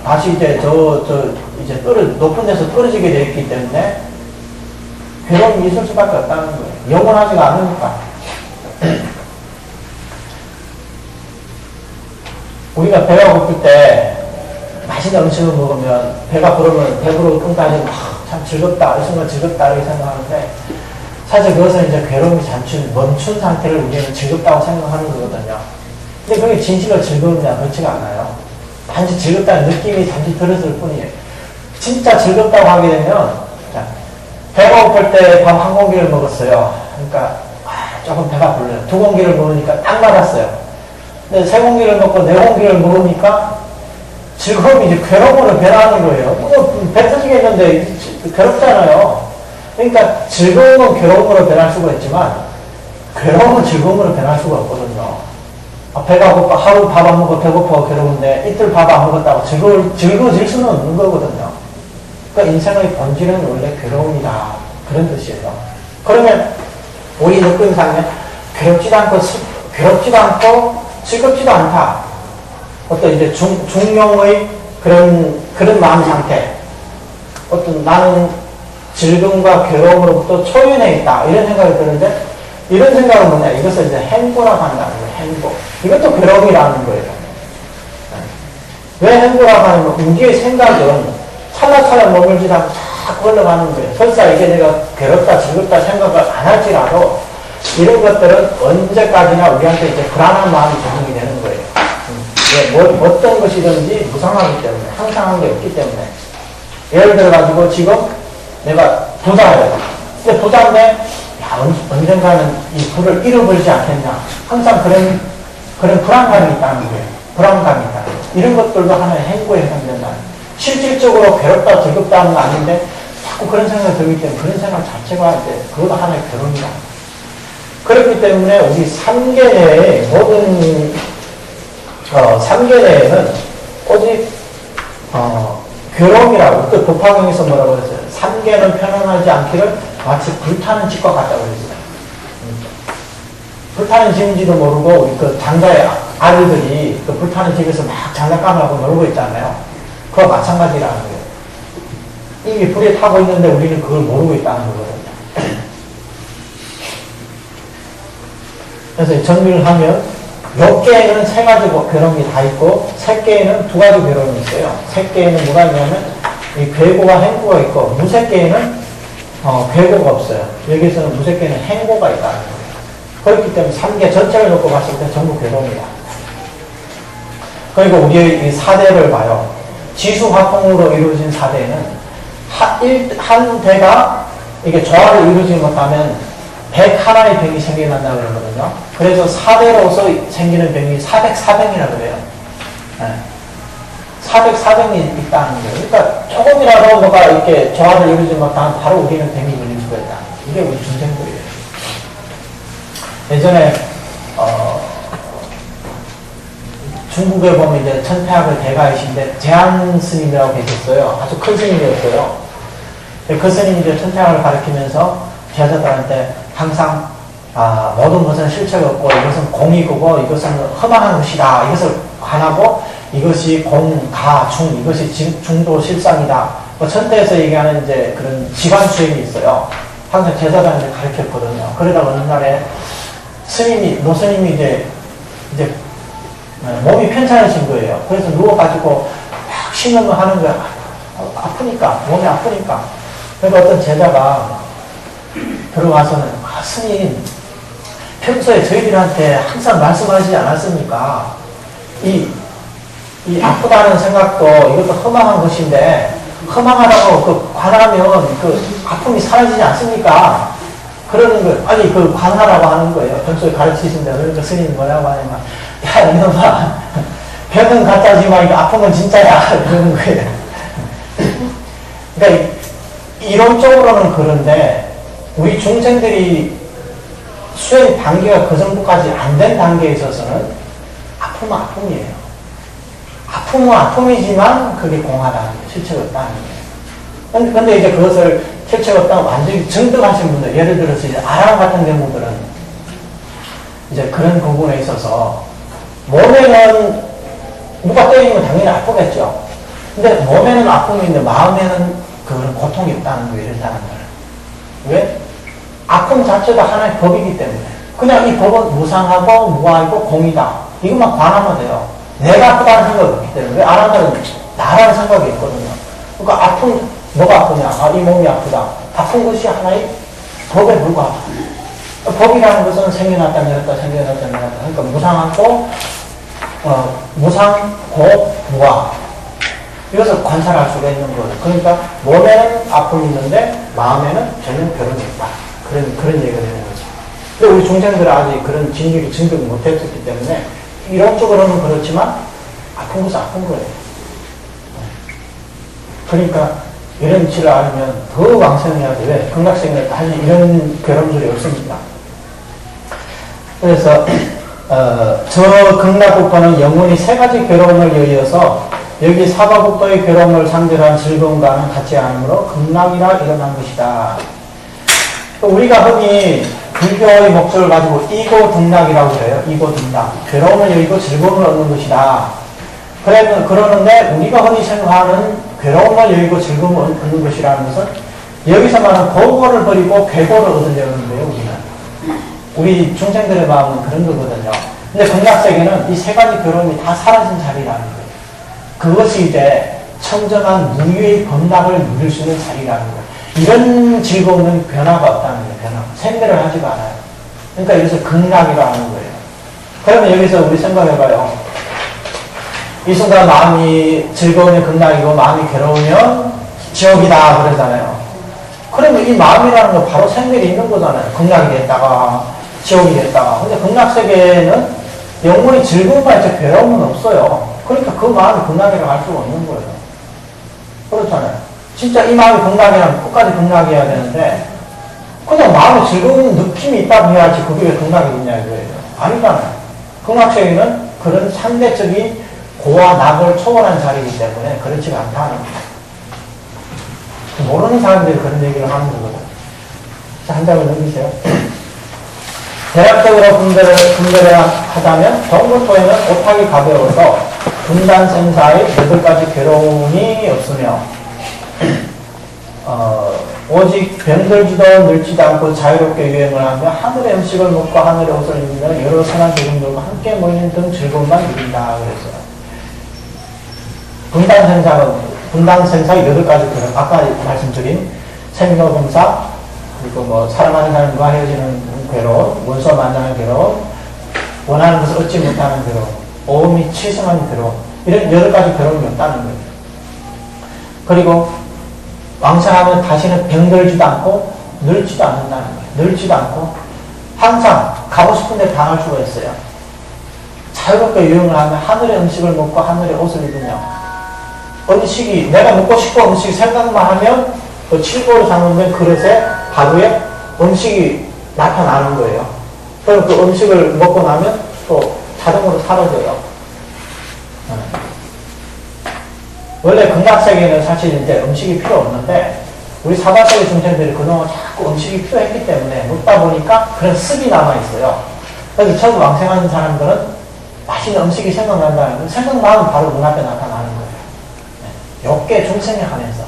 다시 이제 이제 높은 데서 떨어지게 되어 있기 때문에 괴로움이 있을 수밖에 없다는 거예요. 영원하지가 않으니까. 우리가 배가 고플 때 맛있는 음식을 먹으면 배가 부르면 배부르고 끙 따지고 참 즐겁다, 이 순간 즐겁다 이렇게 생각하는데 사실 그것은 이제 괴로움이 멈춘 상태를 우리는 즐겁다고 생각하는 거거든요. 근데 그게 진실로 즐거움이냐 그렇지가 않아요. 단지 즐겁다는 느낌이 단지 들었을 뿐이에요. 진짜 즐겁다고 하게 되면 배가 고플 때 밥 한 공기를 먹었어요. 그러니까 조금 배가 불러요. 두 공기를 먹으니까 딱 맞았어요. 근데 세 공기를 먹고 네 공기를 먹으니까 즐거움이 이제 괴로움으로 변하는 거예요. 배 터지겠는데 괴롭잖아요. 그러니까 즐거움은 괴로움으로 변할 수가 있지만 괴로움은 즐거움으로 변할 수가 없거든요. 배가 고파 하루 밥 안 먹고 배고파 괴로운데 이틀 밥 안 먹었다고 즐거워질 수는 없는 거거든요. 그러니까 인생의 본질은 원래 괴로움이다 그런 뜻이에요. 그러면 우리 느낌상에 괴롭지도 않고 즐겁지도 않다. 어떤 이제 중용의 그런 마음 상태. 어떤 나는 즐거움과 괴로움으로부터 초연해 있다. 이런 생각이 드는데, 이런 생각은 뭐냐. 이것을 이제 행보라고 한다는 거예요. 행보. 이것도 괴로움이라는 거예요. 왜 행보라고 하냐면, 우리의 생각은 찰나찰나 머물지 않고 자꾸 흘러가는 거예요. 설사 이게 내가 괴롭다, 즐겁다 생각을 안 할지라도, 이런 것들은 언제까지나 우리한테 이제 불안한 마음이 적용이 되는 거예요. 어떤 것이든지 무상하기 때문에, 항상한 게 없기 때문에. 예를 들어가지고 지금 내가 부자예요. 근데 부자인데, 언젠가는 이 부를 잃어버리지 않겠냐. 항상 그런 불안감이 있다는 거예요. 불안감이 있다. 이런 것들도 하나의 행보에 해당된다. 실질적으로 괴롭다, 즐겁다 하는 건 아닌데, 자꾸 그런 생각이 들기 때문에 그런 생각 자체가 이제 그것도 하나의 괴로움이다. 그렇기 때문에 우리 3계 내에 모든 3계 내에는 오직 괴로움이라고 또 법화경에서 뭐라고 그랬어요? 3계는 편안하지 않기를 마치 불타는 집과 같다고 그랬어요. 불타는 집인지도 모르고 우리 그 장가의 아들들이 그 불타는 집에서 막 장난감하고 놀고 있잖아요. 그와 마찬가지라는 거예요. 이미 불에 타고 있는데 우리는 그걸 모르고 있다는 거거든요. 그래서 정리를 하면 6개에는 3가지 괴로움이 다 있고 3개에는 2가지 괴로움이 있어요. 3개에는 뭐가 있냐면 이 괴고와 행고가 있고 무색계에는 괴고가 없어요. 여기서는 무색계에는 행고가 있다는 거예요. 그렇기 때문에 3계 전체를 놓고 봤을 때 전부 괴로움이다. 그리고 우리의 이 사대를 봐요. 지수화풍으로 이루어진 사대는 한 대가 이게 조화를 이루지 못하면 101의 병이 생겨난다고 그러거든요. 그래서 4대로서 생기는 병이 404병이라고 그래요. 네. 404병이 있다는 거예요. 그러니까 조금이라도 뭐가 이렇게 조화를 이루지 못하면 바로 우리는 병이 걸릴 수가 있다. 이게 우리 중생들이에요. 예전에, 중국에 보면 이제 천태학을 대가이신데 제한 스님이라고 계셨어요. 아주 큰 스님이었어요. 그 스님이 이제 천태학을 가르치면서 제자들한테 항상 모든 것은 실체가 없고 이것은 공이고 이것은 험한 것이다. 이것을 관하고 이것이 공, 가, 중, 이것이 중도 실상이다. 천태에서 얘기하는 이제 그런 지관 수행이 있어요. 항상 제자들한테 가르쳤거든요. 그러다가 어느 날에 노스님이 이제 몸이 편찮으신 거예요. 그래서 누워가지고 막 신음을 하는 거야. 아프니까, 몸이 아프니까. 그러니까 어떤 제자가 들어와서는, 스님, 평소에 저희들한테 항상 말씀하시지 않았습니까? 이 아프다는 생각도 이것도 허망한 것인데, 허망하다고 그 관하면 그 아픔이 사라지지 않습니까? 그러는 거예요. 아니, 그 관하라고 하는 거예요. 평소에 가르치신다. 그러니까 스님이 뭐라고 하냐면, 야, 이놈아, 병은 가짜지만 아픔은 진짜야. 그러는 거예요. 그러니까 이론적으로는 그런데, 우리 중생들이 수행 단계가 그 정도까지 안 된 단계에 있어서는 아픔은 아픔이에요. 아픔은 아픔이지만 그게 공하다는 게 실체가 없다는 거예요. 근데 이제 그것을 실체가 없다고 완전히 증득하신 분들, 예를 들어서 이제 아람 같은 경우들은 이제 그런 부분에 있어서 몸에는 누가 때리면 당연히 아프겠죠. 근데 몸에는 아픔이 있는데 마음에는 그런 고통이 없다는 거예요, 이런 사람들은. 왜? 아픔 자체가 하나의 법이기 때문에. 그냥 이 법은 무상하고 무아이고 공이다. 이것만 관하면 돼요. 내가 아프다는 생각이 없기 때문에. 왜 안 한다는 나라는 생각이 있거든요. 그러니까 아픔, 뭐가 아프냐? 아, 이 몸이 아프다. 아픈 것이 하나의 법에 불과하다. 법이라는 것은 생겨났다, 내렸다, 생겨났다, 내렸다. 그러니까 무상하고, 무상, 고, 무아. 이것을 관찰할 수가 있는 거예요. 그러니까 몸에는 아픔이 있는데 마음에는 전혀 변함이 없다. 그런 얘기가 되는 거죠. 근데 우리 중생들은 아직 그런 진리를 증득 못했었기 때문에 이론적으로는 그렇지만 아픈 것은 아픈 거예요. 그러니까 이런 이치를 알면 더 왕성해야 돼. 왜? 극락생에 사실 이런 괴로움들이 없습니다. 그래서 저 극락국도는 영원히 세 가지 괴로움을 이어서 여기 사바국도의 괴로움을 상대한 즐거움과는 같지 않으므로 극락이라 일어난 것이다. 우리가 흔히 불교의 목적을 가지고 이고등락이라고 해요. 이고등락. 괴로움을 여기고 즐거움을 얻는 것이다. 그러는데 우리가 흔히 생각하는 괴로움을 여기고 즐거움을 얻는 것이라는 것은 여기서 말하는 고고를 버리고 괴고를 얻으려는 거예요. 우리 중생들의 마음은 그런 거거든요. 근데 극락세계는 이 세 가지 괴로움이 다 사라진 자리라는 거예요. 그것이 이제 청정한 무유의 범락을 누릴 수 있는 자리라는 거예요. 이런 즐거움은 변화가 없다는 거예요. 변화. 생대를 하지가 않아요. 그러니까 여기서 극락이라고 하는 거예요. 그러면 여기서 우리 생각해봐요. 이 순간 마음이 즐거우면 극락이고 마음이 괴로우면 지옥이다 그러잖아요. 그러면 이 마음이라는 건 바로 생멸이 있는 거잖아요. 극락이 됐다가 지옥이 됐다가. 근데 극락세계에는 영원히 즐거움만 있지 괴로움은 없어요. 그러니까 그 마음이 극락이라고 할 수가 없는 거예요. 그렇잖아요. 진짜 이 마음이 극락이라면 끝까지 극락이어야 되는데 그냥 마음에 즐거운 느낌이 있다고 해야지 그게 왜 극락이겠냐 이거예요. 아니잖아요. 극락세계는 그런 상대적인 고와 낙을 초월한 자리이기 때문에 그렇지가 않다는 거예요. 모르는 사람들이 그런 얘기를 하는 거거든요. 자, 한 장을 넘기세요. 대략적으로 분별을 하자면 정보토에는 오탁이 가벼워서 분단생사의 8가지 괴로움이 없으며 오직 병들지도 늙지도 않고 자유롭게 유행을 하며 하늘의 음식을 먹고 하늘의 옷을 입으며 여러 선한 조금들과 함께 모이는 등 즐거움만 누린다 그랬어요. 분단생사의 8가지 괴로움, 아까 말씀드린 생로병사, 그리고 뭐 사랑하는 사람과 헤어지는 괴로움, 원수와 만나는 괴로움, 원하는 것을 얻지 못하는 괴로움, 오음이 치성한 괴로움, 이런 8가지 괴로움이 없다는 거예요. 그리고 왕성하면 다시는 병들지도 않고 늙지도 않는다는 거예요. 늙지도 않고 항상 가고 싶은데 당할 수가 있어요. 자유롭게 유행을 하면 하늘의 음식을 먹고 하늘의 옷을 입으며 음식이 내가 먹고 싶은 음식 생각만 하면 그 칠보를 담으면 그릇에 바구에 음식이 나타나는 거예요. 그럼 그 음식을 먹고 나면 또 자동으로 사라져요. 원래 극락세계는 사실 이제 음식이 필요 없는데 우리 사바세계 중생들이 그동안 자꾸 음식이 필요했기 때문에 먹다 보니까 그런 습이 남아있어요. 그래서 처음 왕생하는 사람들은 맛있는 음식이 생각난다는 건 생각만 하면 바로 눈앞에 나타나는 거예요. 욕계 중생에 하면서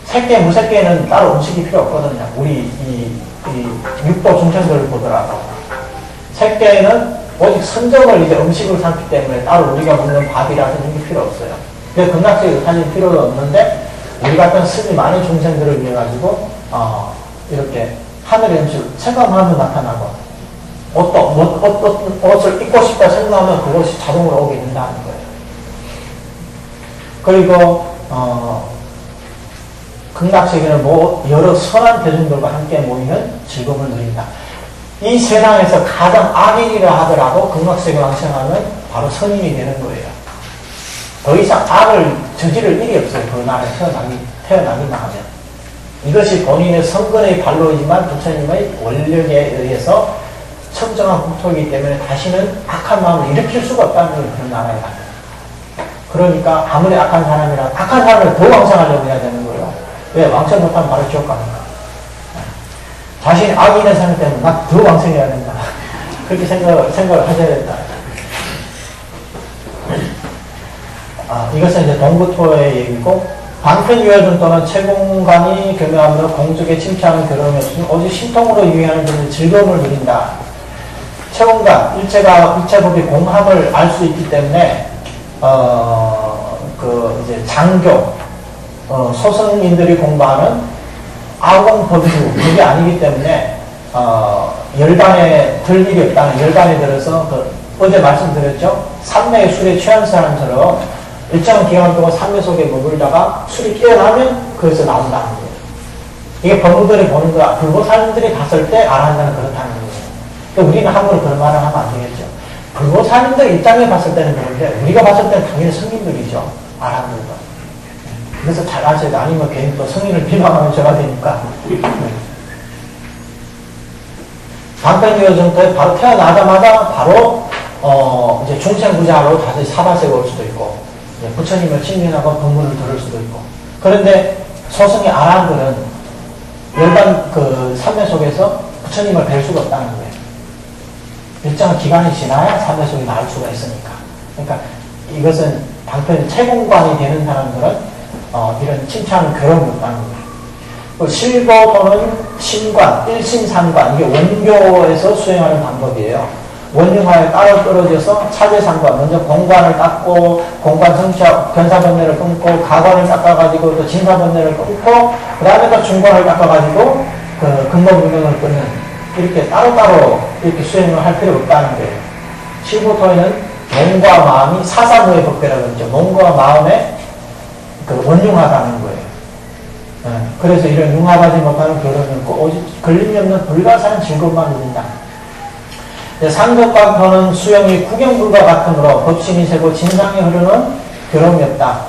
새끼, 무새끼에는 따로 음식이 필요 없거든요. 우리 이 육도 중생들을 보더라도 새끼에는 오직 선정을 이제 음식으로 삼기 때문에 따로 우리가 먹는 밥이라든지 이게 필요 없어요. 근데 극락세계도 사실 필요가 없는데 우리 같은 습이 많은 중생들을 위해 가지고 이렇게 하늘의 음식 생각만 하면 나타나고 옷을 입고 싶다 생각하면 그것이 자동으로 오게 된다는 거예요. 그리고 극락세계는 여러 선한 대중들과 함께 모이는 즐거움을 누린다. 이 세상에서 가장 악인이라 하더라도 극락세계 왕생하면 바로 선인이 되는 거예요. 더 이상 악을 저지를 일이 없어요. 그 나라에 태어나기만 하면. 이것이 본인의 성근의 발로이지만 부처님의 원력에 의해서 청정한 국토이기 때문에 다시는 악한 마음을 일으킬 수가 없다는 거예요. 그런 나라에 가면. 그러니까 아무리 악한 사람이라 악한 사람을 더 왕성하려고 해야 되는 거예요. 왜? 왕성 못하면 바로 지옥 가니까. 자신이 악인의 사람 때문에 나 더 왕성해야 된다. 그렇게 생각을 하셔야 된다. 이것은 이제 동구토의 얘기고, 방편유효준 또는 채공관이 교묘하며 공적에 침체하는 괴로움이 없으면 오직 신통으로 유의하는 그런 즐거움을 누린다. 채공관, 일체법이 공합을 알 수 있기 때문에, 이제 장교, 소승인들이 공부하는 아공법주, 그게 아니기 때문에, 열반에 들 일이 없다는, 열반에 들어서, 어제 말씀드렸죠? 삼매의 술에 취한 사람처럼 일정한 기간 동안 삼매 속에 머물다가 술이 깨어나면 거기서 나온다는 거예요. 이게 법무들이 보는 거야. 불보살님들이 봤을 때 알아한다는 그렇다는 거예요. 그러니까 우리는 함부로 그런 말을 하면 안 되겠죠. 불보살님들 입장에 봤을 때는 그런데 우리가 봤을 때는 당연히 성인들이죠. 알아하는 거. 그래서 잘 아셔야 돼. 아니면 괜히 또 성인을 비방하면 저가 되니까. 방편유효 정도에 바로 태어나자마자 바로 이제 중생부자로 다시 사바세가 올 수도 있고, 부처님을 친근하고 법문을 들을 수도 있고. 그런데 소승의 아란들은 열반 삼매 속에서 부처님을 뵐 수가 없다는 거예요. 일정한 기간이 지나야 삼매 속에 나올 수가 있으니까. 그러니까 이것은 방편 채공관이 되는 사람들은 이런 칭찬은 괴로움이 없다는 거예요. 실보 또는 신관, 일신상관, 이게 원교에서 수행하는 방법이에요. 원흉화에 따로 떨어져서 차제상관, 먼저 공관을 닦고, 공관 성취하고, 견사번뇌를 끊고, 가관을 닦아가지고, 또 진사번뇌를 끊고, 그 다음에 또 중관을 닦아가지고, 근본분명을 끊는, 이렇게 따로따로 이렇게 수행을 할 필요가 없다는 거예요. 실보토에는 몸과 마음이 사사무의 법배라고 그러죠. 몸과 마음의 원흉하다는 거예요. 그래서 이런 융합하지 못하는 결혼이 없고, 오직 걸림이 없는 불가사한 즐거움만 누린다. 상적관포는 수용이 구경불과 같으므로 법신이 세고 진상이 흐르는 괴로움이 없다.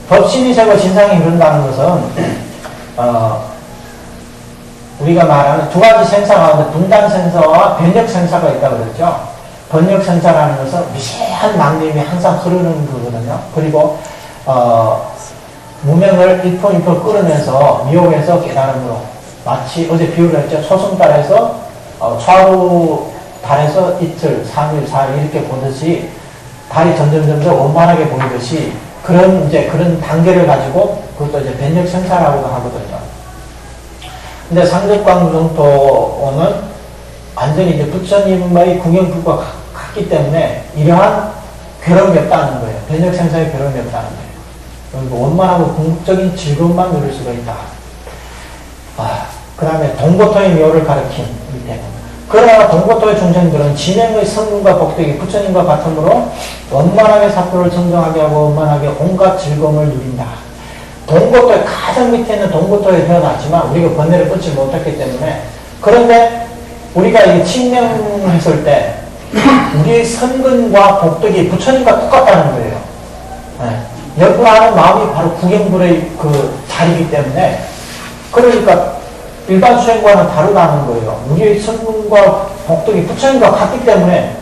법신이 세고 진상이 흐른다는 것은 우리가 말하는 두 가지 생사 가운데 분단생사와 변력생사가 있다고 그랬죠. 번역생사라는 것은 미세한 망림이 항상 흐르는 거거든요. 그리고 무명을 1포 끌어내서 미혹에서 깨달음으로, 마치 어제 비유를 했죠. 소승달에서 좌우 달에서 이틀, 3일, 4일 이렇게 보듯이 달이 점점 원만하게 보이듯이 그런 단계를 가지고 그것도 이제 변력생사라고도 하거든요. 근데 상적광정토는 완전히 이제 부처님의 구경불과 같기 때문에 이러한 괴로움이 없다는 거예요. 변력생사의 괴로움이 없다는 거예요. 그리고 원만하고 궁극적인 즐거움만 누릴 수가 있다. 그 다음에 동고토의 묘를 가리킨 밑에. 그러나 동고토의 중생들은 진행의 성분과 복덕이 부처님과 같으므로 원만하게 사표를 정정하게 하고 원만하게 온갖 즐거움을 누린다. 동고토의 가장 밑에 있는 동고토에 태어났지만 우리가 번뇌를 끊지 못했기 때문에, 그런데 우리가 이 칭명했을 때 우리의 선근과 복덕이 부처님과 똑같다는 거예요. 연구하는 마음이 바로 구경불의 그 자리이기 때문에, 그러니까 일반 수행과는 다르다는 거예요. 우리의 선근과 복덕이 부처님과 같기 때문에,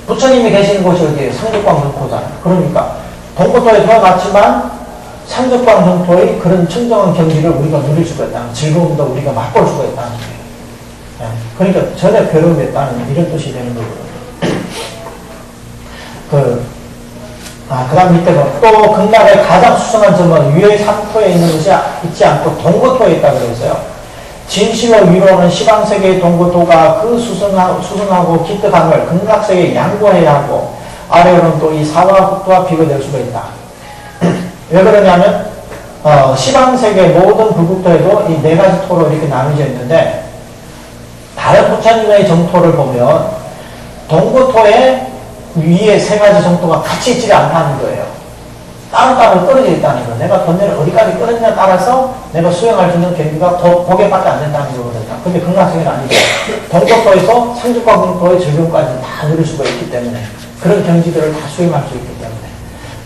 부처님이 계시는 곳이 어디예요? 상적광정토잖아요. 그러니까 동고토에 태어났지만 상적광정토의 그런 청정한 경지를 우리가 누릴 수가 있다는, 즐거움도 우리가 맛볼 수가 있다는 거예요. 그러니까 전혀 괴로움이 없다는 이런 뜻이 되는 거거든요. 그 다음 밑에 또 극락의 가장 수승한 점은 위의 3토에 있는 것이 있지 않고 동고토에 있다고 그랬어요. 진실로 위로는 시방세계의 동고토가 그 수승하고 기특함을 극락세계에 양보해야 하고, 아래로는 또 이 사화국토와 비교될 수가 있다. 왜 그러냐면 시방세계 모든 불국토에도 이 네 가지 토로 이렇게 나누어져 있는데, 다른 부처님의 정토를 보면 동고토에 위에 세 가지 정토가 같이 있지 않다는 거예요. 따로따로 떨어져 있다는 거예요. 내가 번뇌를 어디까지 끌었냐에 따라서 내가 수행할 수 있는 경기가 거기에밖에 안 된다는 거거든요. 근데 극락세계는 아니죠. 동고토에서 상적과 공토의 즐거움까지 다 누릴 수가 있기 때문에, 그런 경지들을 다 수행할 수 있기 때문에,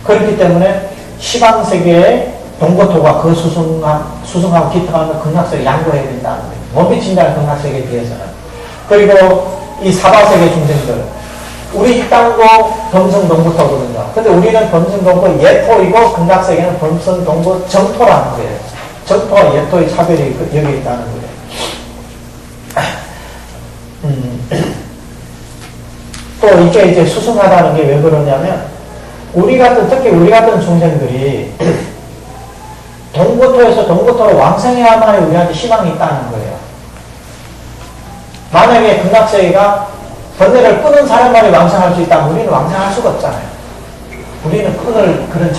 그렇기 때문에 시방세계의 동고토가 그 수승하고 기특하면 극락세계에 양보해야 된다는 거예요. 못 미친다는 극락세계에 비해서는. 그리고 이 사바세계 중생들, 우리 이 땅도 범성동고토거든요. 근데 우리는 범성동고 예토이고, 극락세계는 범성동고 정토라는 거예요. 정토와 예토의 차별이 여기 있다는 거예요. 또 이게 이제 수승하다는 게 왜 그러냐면, 특히 우리 같은 중생들이 동고토에서 동고토로 왕생해야만 우리한테 희망이 있다는 거예요. 만약에 극락세계가 번뇌를 끊은 사람만이 왕생할 수 있다면 우리는 왕생할 수가 없잖아요. 우리는 끊을 그런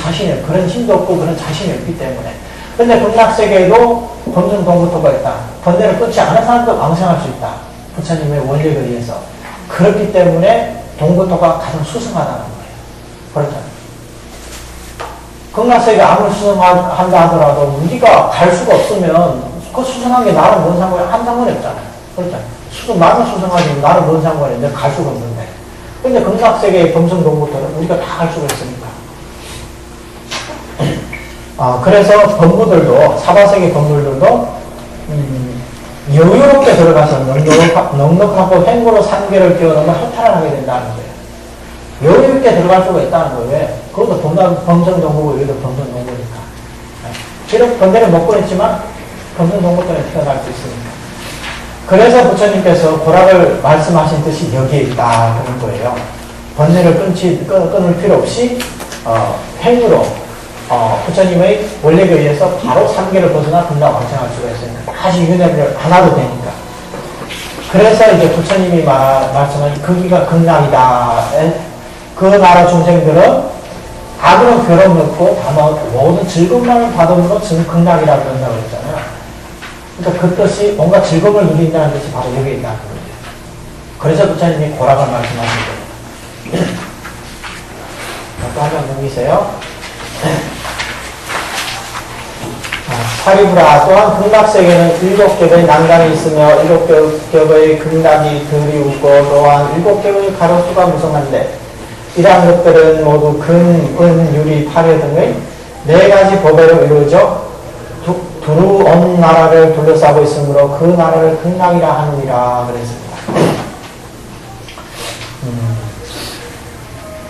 그런 힘도 없고 그런 자신이 없기 때문에. 근데 극락세계에도 검증 동고토가 있다. 번뇌를 끊지 않은 사람도 왕생할 수 있다. 부처님의 원력에 의해서. 그렇기 때문에 동고토가 가장 수승하다는 거예요. 그렇잖아요. 극락세계 아무리 수승한다 하더라도 우리가 갈 수가 없으면 그 수승한 게 나랑 뭔 상관이 한 상관이 없잖아요. 그렇잖아요. 나는 수승하지 나는 뭔 상관이 내가 갈 수가 없는데. 근데 극락세계의 검증동고토는 우리가 다 갈 수가 있으니까. 그래서 범부들도 사바세계 범부들도 여유롭게 들어가서 넉넉하고 행보로 산계를 뛰어넘어 허탈을 하게 된다는 거예요. 여유있게 들어갈 수가 있다는 거예요. 왜? 그것도 범정동고고 여기도 범정동고니까. 비록 번뇌를 먹고 있지만 범정동고 때문에 태어날 수 있으니까. 그래서 부처님께서 고락을 말씀하신 뜻이 여기에 있다 그런 거예요. 번뇌를 끊을 필요 없이 행으로 부처님의 원력에 의해서 바로 삼계를 벗어나 극락 왕생할 수가 있으니까. 다시 윤회를 안 하도 되니까. 그래서 이제 부처님이 말씀한 거기가 극락이다. 그 나라 중생들은 아무런 괴로움 없고 다만 모든 즐거움만을 받음으로 극락이라고 그런다고 했잖아요. 그러니까 그 뜻이 뭔가 즐거움을 누린다는 뜻이 바로 여기에 있다는 거예요. 그래서 부처님이 고락을 말씀하신 거예요. 또 한 번 넘기세요. 사리부라 또한 극락세계는 7겹의 난간이 있으며 7겹의 극락이 드리우고 또한 7겹의 가로수가 무성한데 이러한 것들은 모두 금, 은, 유리, 파괴 등의 4가지 법에로 이루어져 두루 나라를 둘러싸고 있으므로 그 나라를 극락이라 하느니라 그랬습니다.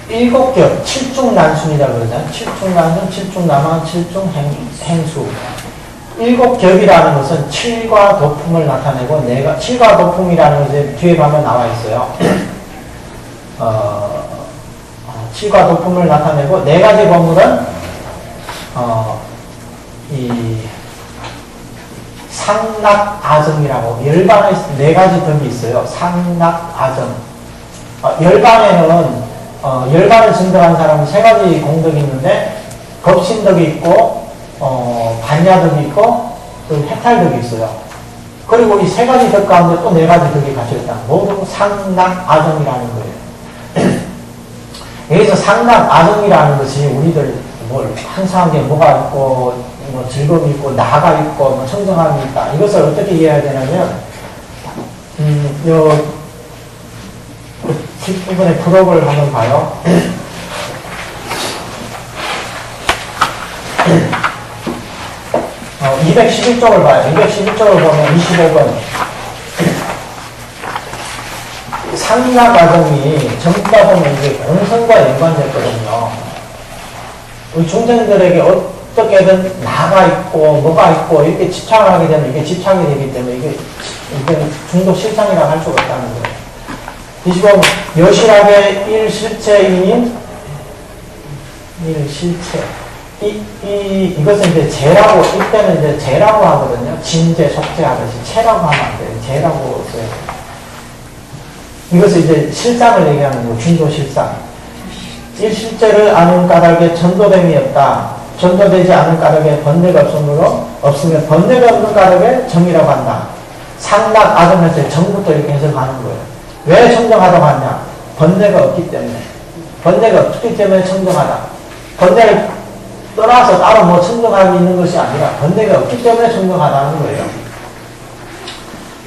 7겹, 7중난순이라고 그러잖아요. 7중난순, 7중남한, 7중행수. 7겹이라는 것은 7과 도품을 나타내고 7과 도품이라는 것이 뒤에 가면 나와 있어요. 7과 도품을 나타내고 4가지 법물은 이 상락아정이라고 열반에 4가지 덕이 있어요. 상락아정. 열반에는 열반을 증득한 사람은 3가지 공덕이 있는데 겁신덕이 있고 반야덕이 있고 또 해탈덕이 있어요. 그리고 이 3가지 덕 가운데 또 4가지 덕이 갇혀있다. 모두 상락아정이라는 거예요. 여기서 상락아정이라는 것이 우리들 항상 뭐가 있고 뭐 즐거움이 있고 나가 있고 뭐 청정함이 있다. 이것을 어떻게 이해해야 되냐면 이번에 부록을 한번 봐요. 211쪽을 봐요. 211쪽을 보면 25번. 상나 과정이 전부다 보면 이게 공성과 연관됐거든요. 우리 중생들에게 어떻게든 나가 있고 뭐가 있고 이렇게 집착을 하게 되면 이게 집착이 되기 때문에 이게 중독 실상이라고 할 수가 없다는 거예요. 25번 여실하게 일실체인 일실체 이것은 이제 재라고 이때는 이제 재라고 하거든요. 진재 속재 하듯이 체라고 하면 안 돼요. 재라고 써요. 이것을 이제 실상을 얘기하는 거고 중도 실상. 일실제를 아는 까닭에 전도됨이 없다. 전도되지 않은 까닭에 번뇌가 없으면 번뇌가 없는 까닭에 정이라고 한다. 상락 아정에서 정부터 이렇게 해석하는 거예요. 왜 청정하다고 하냐? 번뇌가 없기 때문에. 번뇌가 없기 때문에 청정하다. 번뇌를 떠나서 따로 뭐 청정함이 있는 것이 아니라 번뇌가 없기 때문에 청정하다는 거예요.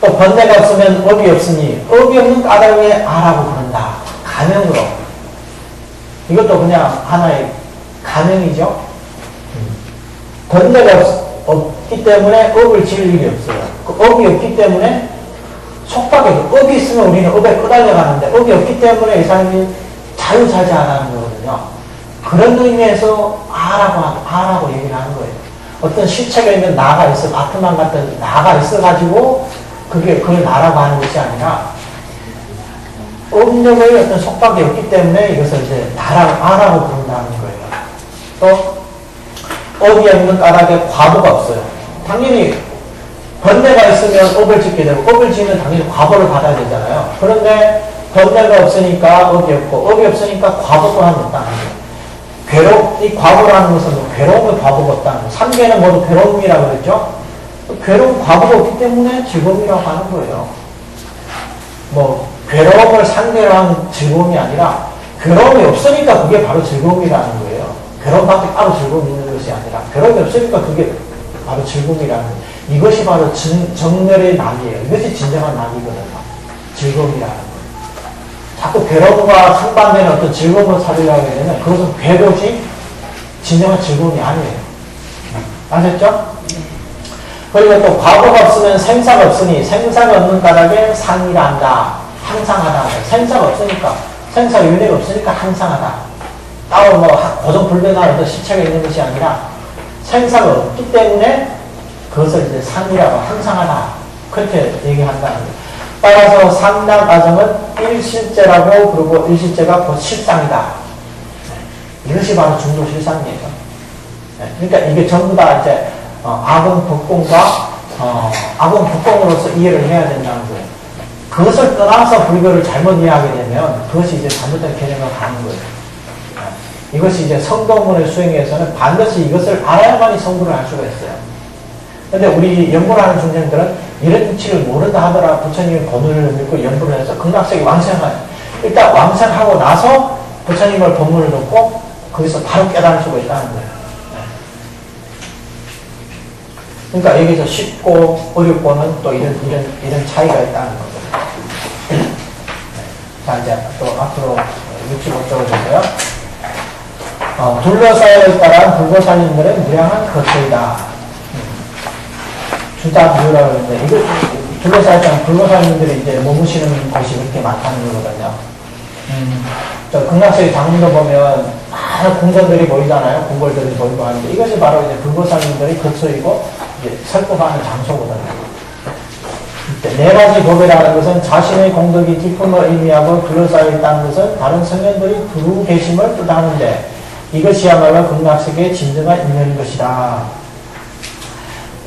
또 번뇌가 없으면 업이 없으니 업이 없는 까닭에 아라고 부른다. 가명으로. 이것도 그냥 하나의 가명이죠. 번뇌가 없기 때문에 업을 지을 일이 없어요. 그 업이 없기 때문에 속박에도 업이 있으면 우리는 업에 끌어내가는데 업이 없기 때문에 이 사람이 자유자재하다는 거거든요. 그런 의미에서 아라고 얘기를 하는 거예요. 어떤 실체가 있는 나가 있어, 아트만 같은 나가 있어가지고 그걸 나라고 하는 것이 아니라 업력의 어떤 속박이 없기 때문에 이것을 이제 아라고 부른다는 또 업이 없는 까닭에 과보가 없어요. 당연히 번뇌가 있으면 업을 짓게 되고 업을 지으면 당연히 과보를 받아야 되잖아요. 그런데 번뇌가 없으니까 업이 없고 업이 없으니까 과보 또한 없다는 거예요. 이 과보라는 것은 뭐 괴로움의 과보가 없다는 거예요. 3개는 모두 괴로움이라고 그랬죠. 괴로움 과보가 없기 때문에 즐거움이라고 하는 거예요. 뭐 괴로움을 상대로 한 즐거움이 아니라 괴로움이 없으니까 그게 바로 즐거움이라는 거예요. 괴로움밖에 따로 즐거움이 있는 것이 아니라 괴로움이 없으니까 그게 바로 즐거움이라는 거예요. 이것이 바로 정렬의 낙이에요. 이것이 진정한 낙이거든요. 즐거움이라는 거예요. 자꾸 괴로움과 상반되는 어떤 즐거움을 찾으려고 하게 되면 그것은 괴로움이 진정한 즐거움이 아니에요. 아셨죠? 그리고 또 과거가 없으면 생사가 없으니 생사가 없는 까닭에 상이라 한다. 항상하다. 생사가 없으니까 생사 윤회가 없으니까 항상하다. 따로 뭐 고정불변한 어떤 시체가 있는 것이 아니라 생사가 없기 때문에 그것을 이제 상이라고 항상하다. 그렇게 얘기한다는 거예요. 따라서 상락아정은 일실제라고 부르고 일실제가 곧 실상이다. 이것이 바로 중도실상이에요. 그러니까 이게 전부 다 이제 아공법공과 아공법공으로서 이해를 해야 된다는 거예요. 그것을 떠나서 불교를 잘못 이해하게 되면 그것이 이제 잘못된 개념으로 가는 거예요. 이것이 이제 성도문의 수행에서는 반드시 이것을 알아야만이 성불을 할 수가 있어요. 근데 우리 연구를 하는 중생들은 이런 이치를 모른다 하더라 부처님의 법문을 믿고 연구를 해서 극락세계 왕생하요. 일단 왕생하고 나서 부처님의 법문을 듣고 거기서 바로 깨달을 수가 있다는 거예요. 그러니까 여기서 쉽고 어렵고는 또 이런 차이가 있다는 거죠. 자, 이제 또 앞으로 65쪽을 보세요. 둘러싸여 따라 불보살님들의 무량한 거처이다. 주자 비유라고 하는데, 이거 둘러싸여 따라 불보살님들이 이제 머무시는 곳이 그렇게 많다는 거거든요. 저 극락세계 장문도 보면 많은 궁전들이 보이잖아요. 궁궐들이 보이고 하는데, 이것이 바로 이제 불보살님들의 거처이고, 이제 설법하는 장소거든요. 네 가지 법이라는 것은 자신의 공덕이 깊음을 의미하고 둘러싸여 있다는 것은 다른 성현들이 두루 계심을 뜻하는데 이것이야말로 극락세계의 진정한 인연인 것이다.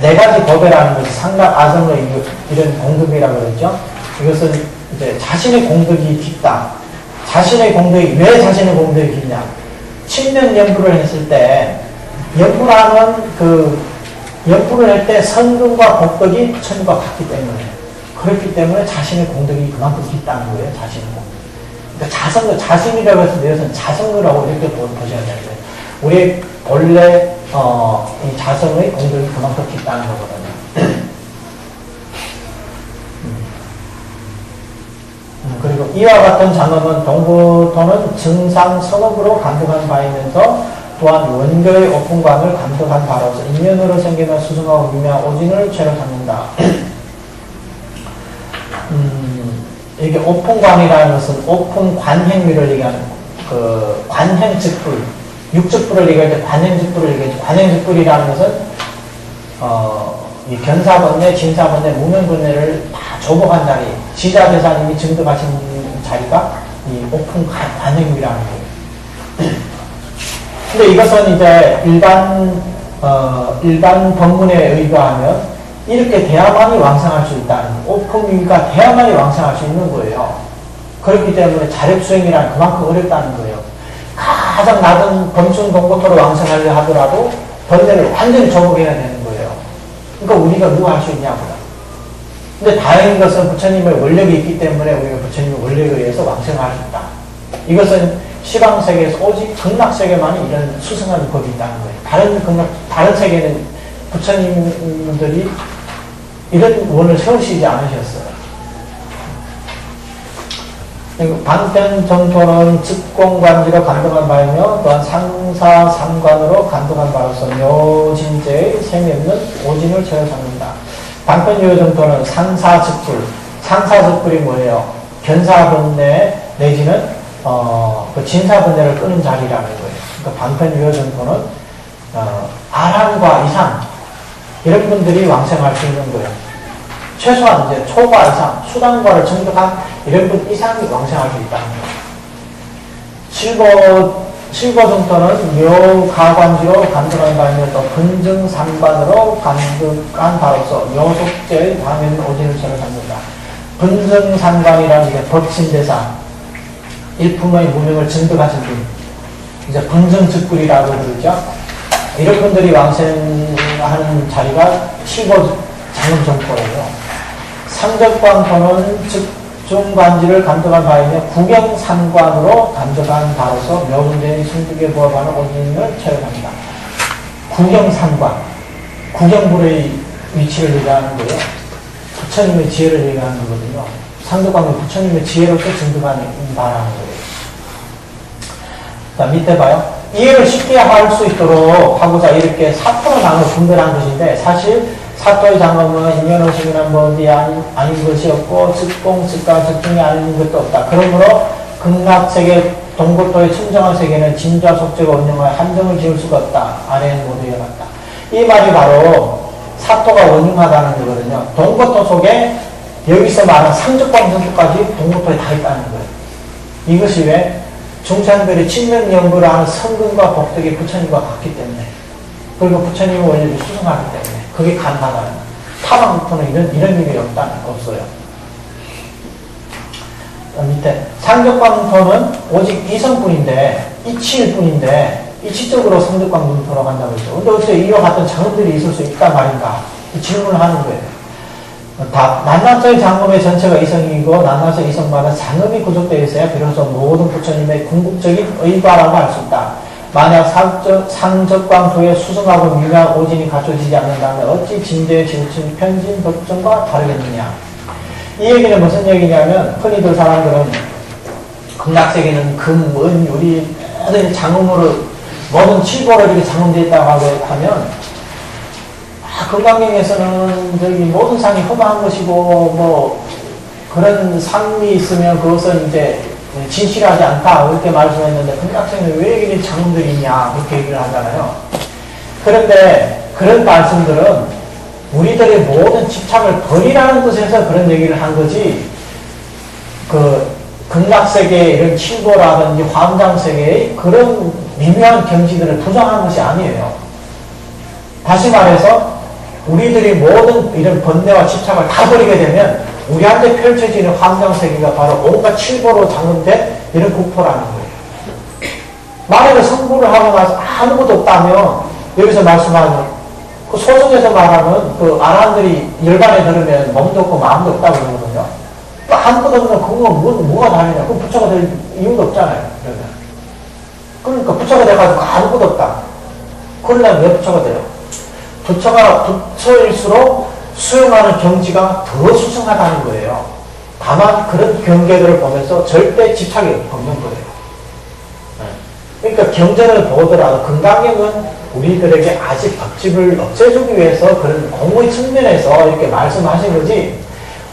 네 가지 법이라는 것은 상락 아성의 이런 공덕이라고 그랬죠. 이것은 이제 자신의 공덕이 깊다. 자신의 공덕이 왜 자신의 공덕이 깊냐? 친명 연구를 했을 때 연구를 할 때 선근과 복덕이 천과 같기 때문에 그렇기 때문에 자신의 공덕이 그만큼 깊다는 거예요. 자신의 공덕. 그러니까 자성이라고 해서 이것은 자성이라고 이렇게 보셔야 되는데 우리 본래 이 자성의 공덕이 그만큼 깊다는 거거든요. 그리고 이와 같은 장엄은 동부토는 증상 성업으로 감독한 바이면서 또한 원교의 오픈관을 감독한 바로서 인연으로 생기는 수승하고 유명한 오진을 죄로 삼는다. 이게 오픈관이라는 것은 오픈관행위를 얘기하는 그 관행직불, 육직불을 얘기할 때 관행직불을 얘기하죠. 관행직불이라는 것은 이 견사번뇌, 진사번뇌, 무명번뇌를 다 조복한 자리, 지자대사님이 증득하신 자리가 이 오픈관행위라는 거예요. 근데 이것은 이제 일반 법문에 의거하면 이렇게 돼야만이 왕성할 수 있다는 거예요. 오픈위가 돼야만이 왕성할 수 있는 거예요. 그렇기 때문에 자력수행이란 그만큼 어렵다는 거예요. 가장 낮은 범춘 동고토로 왕성하려 하더라도 번뇌를 완전히 접목해야 되는 거예요. 그러니까 우리가 누가 할 수 있냐고요. 근데 다행인 것은 부처님의 원력이 있기 때문에 우리가 부처님의 원력에 의해서 왕성할 수 있다. 이것은 시방세계에서 오직 극락세계만이 이런 수승하는 법이 있다는 거예요. 다른 세계는 부처님들이 이런 원을 세우시지 않으셨어요. 방편정토는 즉공관지로 감독한 바이며 또한 상사상관으로 감독한 바로서 묘진제의 셈이 없는 오진을 채워 삼는다. 방편유정토는 상사즉불, 상사즉불이 뭐예요? 견사번뇌 내지는 그 진사번뇌를 끄는 자리라는 거예요. 그러니까 방편유정토는 아란과 이상 이런 분들이 왕생할 수 있는 거예요. 최소한 이제 초과 이상, 수단과를 정득한 이런 분 이상이 왕생할 수 있다는 거예요. 실거중토는 묘가관지로 간득한 바이며 또 분증상관으로 간득한 바로서 묘속죄의 다면 오진을 처를 갖는다. 분증상관이라는 게 법신대사, 일품의 무명을 증득하신 분, 이제 분증즉불이라고 그러죠. 이런 분들이 왕생하는 자리가 실거장음정토예요. 상적광토는 즉중관지를 간득한 바이며 구경상관으로 간득한 바로서 묘문제의 승득에 부합하는 오진을 처형합니다. 구경상관, 구경불의 위치를 얘기하는 거예요. 부처님의 지혜를 얘기하는 거거든요. 상적광은 부처님의 지혜로서 증득하는 바라는 거예요. 자, 밑에 봐요. 이해를 쉽게 할 수 있도록 하고자 이렇게 사토로 나눠 분별한 것인데, 사실 사토의 장엄은 인연의식이란 뭔지 아닌 것이 없고, 즉공, 즉가, 즉중이 아닌 것도 없다. 그러므로 극락세계, 동고토의 청정한 세계는 진좌 속죄가 운영하여 한정을 지을 수가 없다. 아래는 모두 이어갔다. 이 말이 바로 사토가 원흉하다는 거거든요. 동고토 속에 여기서 말한 상적광정토까지 동고토에 다 있다는 거예요. 이것이 왜? 중창들이 친명 연구를 하는 성근과 복덕이 부처님과 같기 때문에, 그리고 부처님의 원리를 수승하기 때문에 그게 가능하다는 거예요. 타방부터는 이런 일이 없어요. 밑에 상적광토는 오직 이성뿐인데, 이치일뿐인데 이치적으로 상적광토로 간다고 했죠. 근데 어째 이와 같은 장엄들이 있을 수 있단 말인가? 이 질문을 하는 거예요. 난나서의 장엄의 전체가 이성이고 난나서 이성마다 장엄이 구속되어 있어야 비로소 모든 부처님의 궁극적인 의과라고 할 수 있다. 만약 상적광토에 수승하고 미묘한 오진이 갖춰지지 않는다면 어찌 진대의 지우친 편진 법정과 다르겠느냐. 이 얘기는 무슨 얘기냐면, 흔히들 사람들은 극락세계는 금, 은, 유리 모든 장엄으로 모든 칠보로 이렇게 장엄되어 있다고 하면, 금강경에서는 저기 모든 상이 허망한 것이고, 뭐, 그런 상이 있으면 그것은 이제 진실하지 않다. 이렇게 말씀했는데, 금강경에는 왜 이렇게 장엄들이 있냐. 그렇게 얘기를 하잖아요. 그런데 그런 말씀들은 우리들의 모든 집착을 버리라는 뜻에서 그런 얘기를 한 거지, 극락세계의 이런 칠보라든지 화엄장세계의 그런 미묘한 경지들을 부정한 것이 아니에요. 다시 말해서, 우리들이 모든 이런 번뇌와 집착을 다 버리게 되면 우리한테 펼쳐지는 화엄장세계가 바로 온갖 칠보로 장엄된 이런 국토라는 거예요. 만약에 성불을 하고 나서 아무것도 없다면, 여기서 말씀하는 그 소승에서 말하는 그 아라한들이 열반에 들으면 몸도 없고 마음도 없다고 그러거든요. 또 아무것도 없는 그거 뭐가 다르냐? 그럼 부처가 될 이유도 없잖아요. 그러니까 부처가 돼가지고 아무것도 없다. 그러려면 왜 부처가 돼요? 부처가 부처일수록 수용하는 경지가 더 수승하다는 거예요. 다만 그런 경계들을 보면서 절대 집착이 없는 거예요. 그러니까 경전을 보더라도 금강경은 우리들에게 아직 법집을 없애주기 위해서 그런 공의 측면에서 이렇게 말씀하신 거지,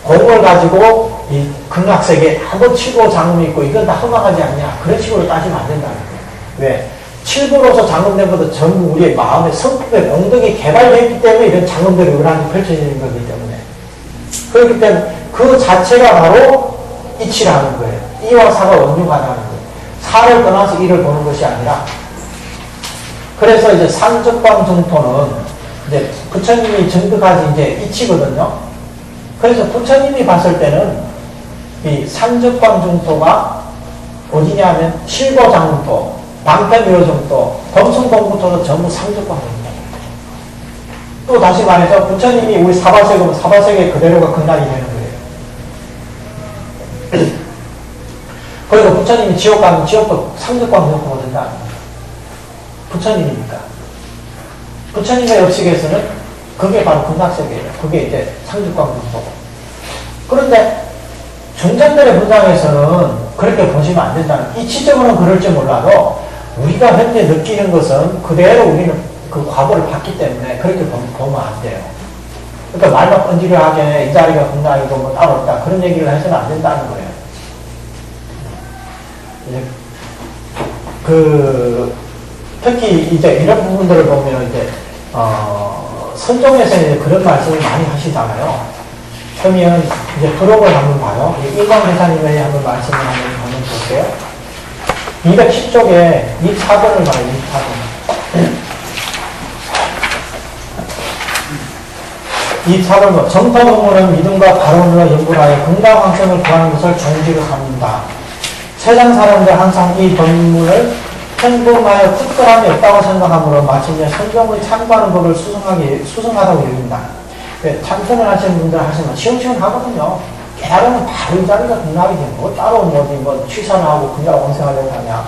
공을 가지고 이 극락세계에 한번 칠보 장엄이 있고 이건 다 허망하지 않냐, 그런 식으로 따지면 안 된다는 거예요. 왜? 칠보로서 장엄된 것도 전부 우리의 마음의 성품의 엉덩이 개발되어 있기 때문에 이런 장엄들이 우리한테 펼쳐지는 거기 때문에, 그렇기 때문에 그 자체가 바로 이치라는 거예요. 이와 사가 원흉하다는 거예요. 사를 떠나서 이를 보는 것이 아니라. 그래서 이제 상적광정토는 이제 부처님이 증득하신 이제 이치거든요. 그래서 부처님이 봤을 때는 이 상적광정토가 어디냐 하면 실보장토, 방패묘정토, 범성동부토는 전부 상적광정토. 또 다시 말해서 부처님이 우리 사바세계면 사바세계 그대로가 극락이 되는 거예요. 그리고 부처님이 지옥 가면 지옥도 상적광정토가 된다. 부처님이니까. 부처님의 역식에서는 그게 바로 극락세계예요. 그게 이제 상적광정토고. 그런데 중전들의 분당에서는 그렇게 보시면 안 된다는, 이치적으로는 그럴지 몰라도 우리가 현재 느끼는 것은 그대로 우리는 그 과거를 봤기 때문에 그렇게 보면 안 돼요. 그러니까 말만 번지르하게 이 자리가 극락이고 뭐 따로 없다, 그런 얘기를 해서는 안 된다는 거예요. 특히 이제 이런 부분들을 보면 이제 선종에서 이제 그런 말씀을 많이 하시잖아요. 그러면 이제 프로그램 한번 봐요. 일광회사님의 한번 말씀을 한번 볼게요. 210쪽에 이 차본을 봐요, 이 차본. 이 차본 뭐, 정토공문은 믿음과 발언으로 연구하여 건강황생을 구하는 것을 종지로 삼는다. 세상 사람들 항상 이 본문을 행복하여 특별함이 없다고 생각하므로 마침내 성경을 참고하는 법을 수승하다고 여긴다. 참선을 하시는 분들 하시면 시원시원 하거든요. 깨달으면 바로 이 자리가 등락이 되고, 따로 뭐 취선하고 그냥 원생하려고 하냐.